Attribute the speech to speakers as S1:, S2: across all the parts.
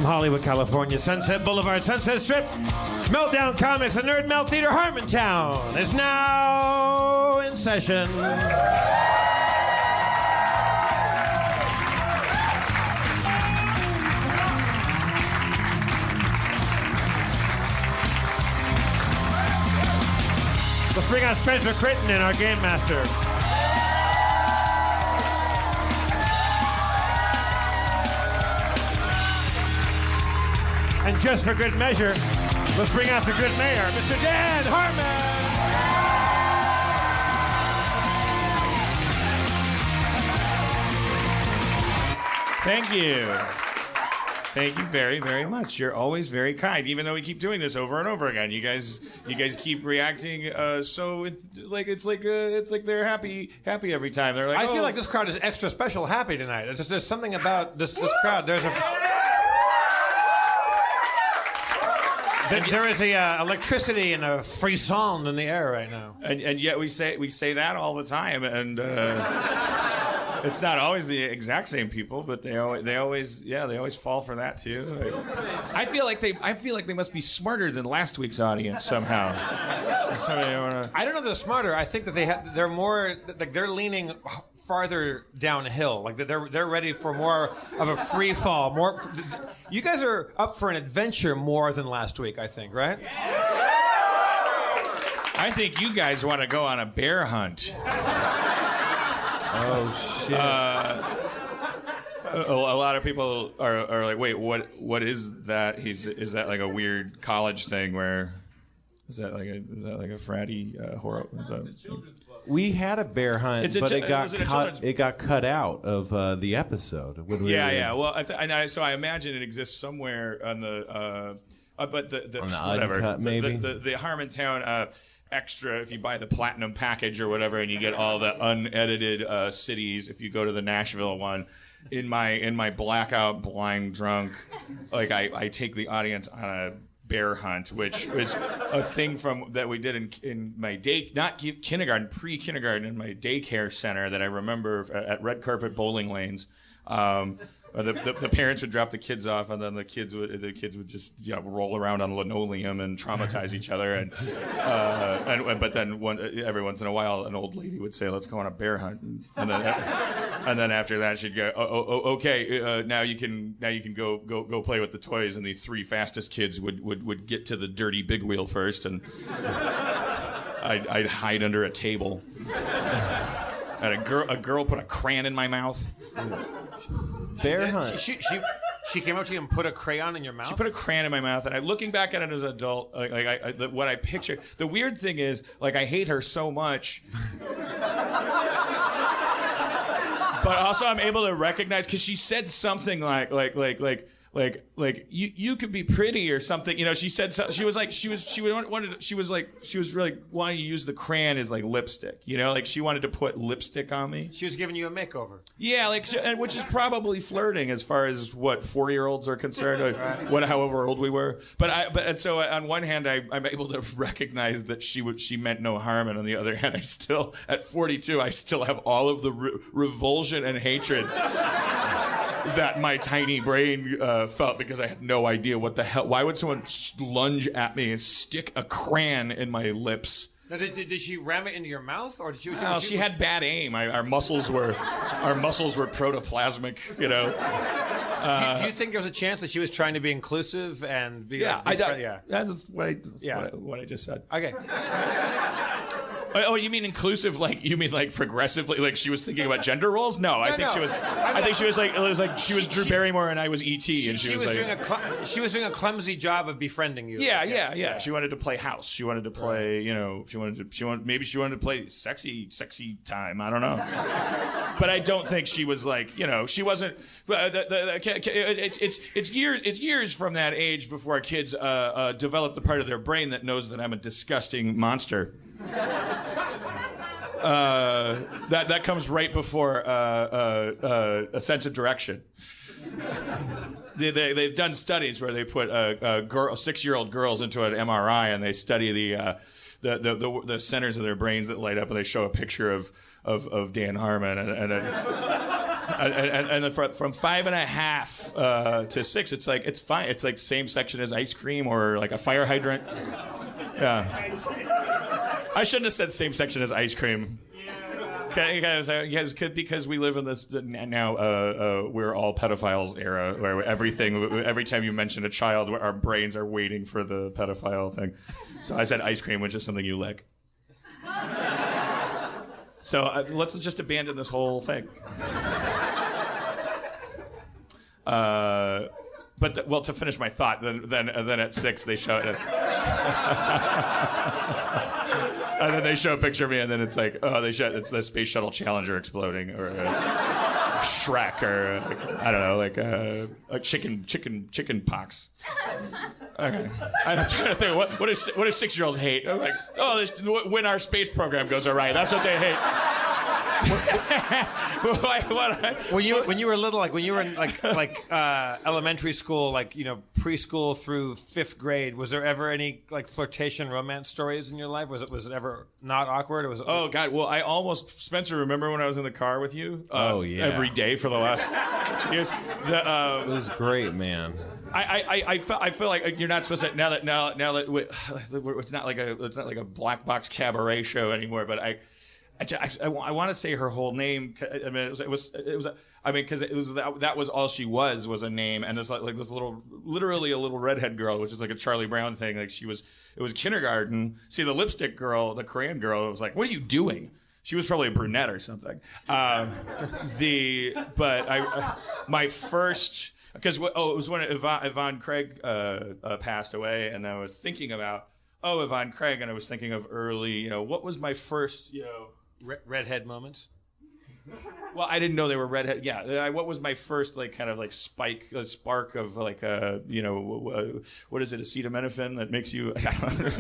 S1: Hollywood, California, Sunset Boulevard, Sunset Strip, Meltdown Comics and Nerd Melt Theater, Harmontown is now in session. Let's bring out Spencer Crittenden, our game master. And just for good measure, let's bring out the good mayor, Mr. Dan Harmon.
S2: Thank you. Thank you very, very much. You're always very kind, even though we keep doing this over and over again. You guys keep reacting so it's like they're happy every time. They're like,
S1: I feel like this crowd is extra special happy tonight. There's something about this crowd. There is a electricity and a frisson in the air right now.
S2: And yet we say that all the time, and it's not always the exact same people, but they always fall for that too. I feel like they must be smarter than last week's audience somehow.
S1: I don't know if they're smarter. I think that they're more like they're leaning farther downhill. Like they're ready for more of a free fall. You guys are up for an adventure more than last week, I think, right?
S2: I think you guys want to go on a bear hunt.
S1: Oh shit!
S2: A lot of people are like, wait, what is that? Is that like a weird college thing where? Is that like a fratty horror?
S3: We had a bear hunt, but it got cut out of the episode. When we
S2: Well, so I imagine it exists somewhere on the but the
S3: on the
S2: whatever
S3: uncut, maybe
S2: the Harmontown extra. If you buy the platinum package or whatever, and you get all the unedited cities. If you go to the Nashville one. In my blackout, blind drunk, like I take the audience on a bear hunt, which was a thing that we did in my kindergarten, pre-kindergarten, in my daycare center that I remember at red carpet bowling lanes. The parents would drop the kids off, and then the kids would just roll around on linoleum and traumatize each other, but then every once in a while an old lady would say, "Let's go on a bear hunt," and then after that she'd go, "Okay, now you can go play with the toys," and the three fastest kids would get to the dirty big wheel first, and I'd hide under a table. And a girl put a crayon in my mouth.
S3: Bear hunt.
S1: She came up to you and put a crayon in your mouth?
S2: She put a crayon in my mouth, and looking back at it as an adult, what I picture. The weird thing is, I hate her so much. But also I'm able to recognize, because she said something like you could be pretty or something. She said so, she was really wanting to use the crayon as like lipstick. She wanted to put lipstick on me.
S1: She was giving you a makeover.
S2: Yeah, which is probably flirting as far as what 4-year-olds are concerned, or however old we were. But so on one hand I'm able to recognize that she meant no harm, and on the other hand, at 42 I still have all of the revulsion and hatred that my tiny brain felt, because I had no idea what the hell. Why would someone lunge at me and stick a crayon in my lips?
S1: Now, did she ram it into your mouth, or did she?
S2: No, she had bad aim. Our muscles were protoplasmic.
S1: Do you think there was a chance that she was trying to be inclusive and be?
S2: Yeah, that's what I just said.
S1: Okay.
S2: Oh, you mean inclusive? You mean progressively? Like she was thinking about gender roles? No, I think she was. I think she was like, it was like she was Drew Barrymore and I was E.T. and she was like,
S1: she was doing a clumsy job of befriending you.
S2: Yeah. She wanted to play house. She wanted to play. Maybe she wanted to play sexy time. I don't know. But I don't think she was like, she wasn't. It's years from that age before kids develop the part of their brain that knows that I'm a disgusting monster. That comes right before a sense of direction. They've done studies where they put 6-year-old girls into an MRI and they study the centers of their brains that light up, and they show a picture of Dan Harmon and then from 5.5 to 6, it's fine. It's like same section as ice cream or like a fire hydrant. Yeah. I shouldn't have said same section as ice cream. Because we live in this now, we're all pedophiles era, where every time you mention a child, our brains are waiting for the pedophile thing. So I said ice cream, which is something you lick. So let's just abandon this whole thing. But to finish my thought, then at 6 they show it. And then they show a picture of me, and then it's like, it's the Space Shuttle Challenger exploding, or Shrek, or I don't know, like a chicken pox. Okay, I'm trying to think what do 6-year-olds hate? I'm like, when our space program goes awry, that's what they hate.
S1: When you were little, like when you were in like elementary school, like preschool through 5th grade, was there ever any like flirtation romance stories in your life? Was it ever not awkward? Or was it?
S2: Oh God! Well, I almost, Spencer. Remember when I was in the car with you? Every day for the last 2 years.
S3: It was great, man.
S2: I feel like you're not supposed to now that it's not like a black box cabaret show anymore, but I want to say her whole name. I mean, because that was all she was a name, and it's like this literally a little redhead girl, which is like a Charlie Brown thing. Like it was kindergarten. See, the lipstick girl, the Korean girl, was like, "What are you doing?" She was probably a brunette or something. My first, because it was when Yvonne Craig passed away, and I was thinking about Yvonne Craig, and I was thinking of early, what was my first,
S1: redhead moments?
S2: Well, I didn't know they were redhead. Yeah, what was my first kind of spark of what is it, acetaminophen that makes you? It's funny.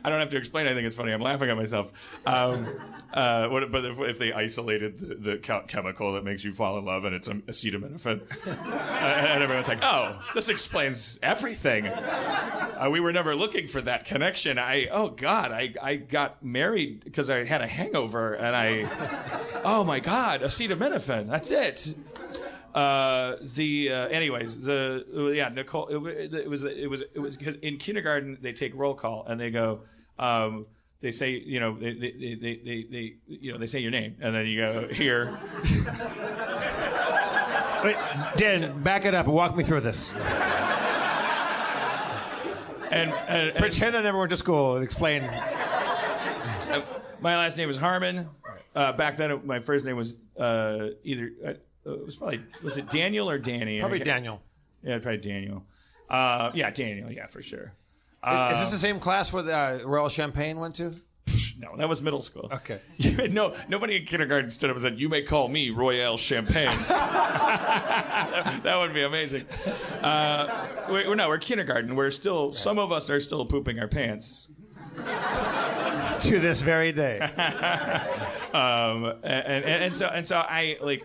S2: I don't have to explain anything. It's funny. I'm laughing at myself. But if they isolated the chemical that makes you fall in love, and it's acetaminophen, and everyone's like, "Oh, this explains everything." We were never looking for that connection. I got married because I had a hangover, and oh my God, acetaminophen. That's it. Nicole. It was because in kindergarten they take roll call and they go, they say, they say your name, and then you go here.
S1: Wait, Dan, back it up and walk me through this. And pretend I never went to school and explain.
S2: My last name was Harmon. Back then, my first name was was it Daniel or Danny?
S1: Probably Daniel.
S2: Yeah, probably Daniel. Daniel. Yeah, for sure.
S1: Is this the same class where Royal Champagne went to?
S2: No, that was middle school.
S1: Okay.
S2: No, nobody in kindergarten stood up and said, "You may call me Royale Champagne." That would be amazing. We're kindergarten. We're still, some of us are still pooping our pants.
S1: To this very day.
S2: And so I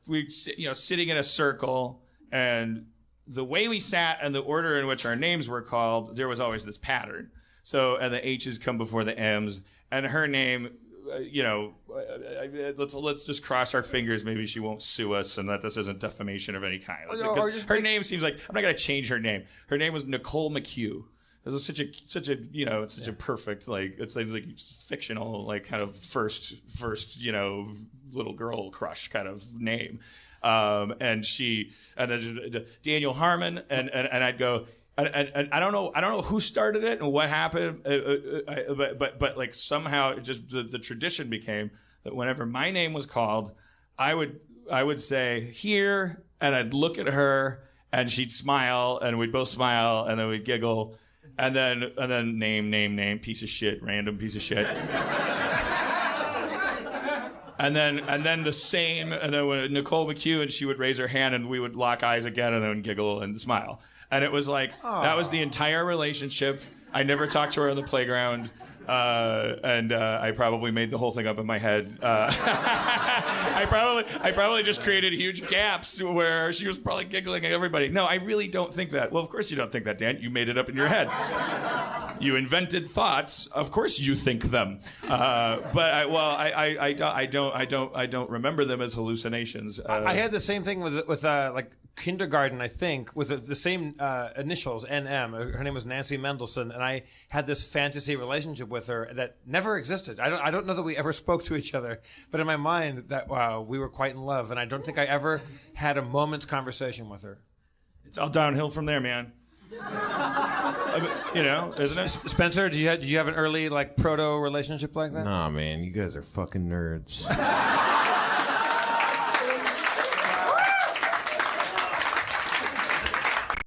S2: we sitting in a circle, and the way we sat and the order in which our names were called, there was always this pattern. So, and the H's come before the M's, and her name, let's just cross our fingers. Maybe she won't sue us, and that this isn't defamation of any kind. Her name seems like, I'm not going to change her name. Her name was Nicole McHugh. It was such a perfect, it's like fictional, kind of first little girl crush kind of name. And then Daniel Harmon, and I'd go, and I don't know who started it and what happened, but somehow it just the tradition became that whenever my name was called, I would say here, and I'd look at her, and she'd smile, and we'd both smile, and then we'd giggle, and then name, piece of shit, random piece of shit. And then the same, and then when Nicole McHugh, and she would raise her hand, and we would lock eyes again, and then giggle and smile. And it was that was the entire relationship. I never talked to her on the playground. and I probably made the whole thing up in my head. I probably just created huge gaps where she was probably giggling at everybody. No, I really don't think that. Well, of course you don't think that, Dan. You made it up in your head. You invented thoughts. Of course you think them. But I don't remember them as hallucinations.
S1: I had the same thing with like Kindergarden, I think, with the same initials, NM. Her name was Nancy Mendelsohn, and I had this fantasy relationship with her that never existed. I don't know that we ever spoke to each other, but in my mind, that we were quite in love, and I don't think I ever had a moment's conversation with her.
S2: It's all downhill from there, man. Isn't it?
S1: Spencer, did you have an early like proto relationship like that?
S3: Nah, man, you guys are fucking nerds.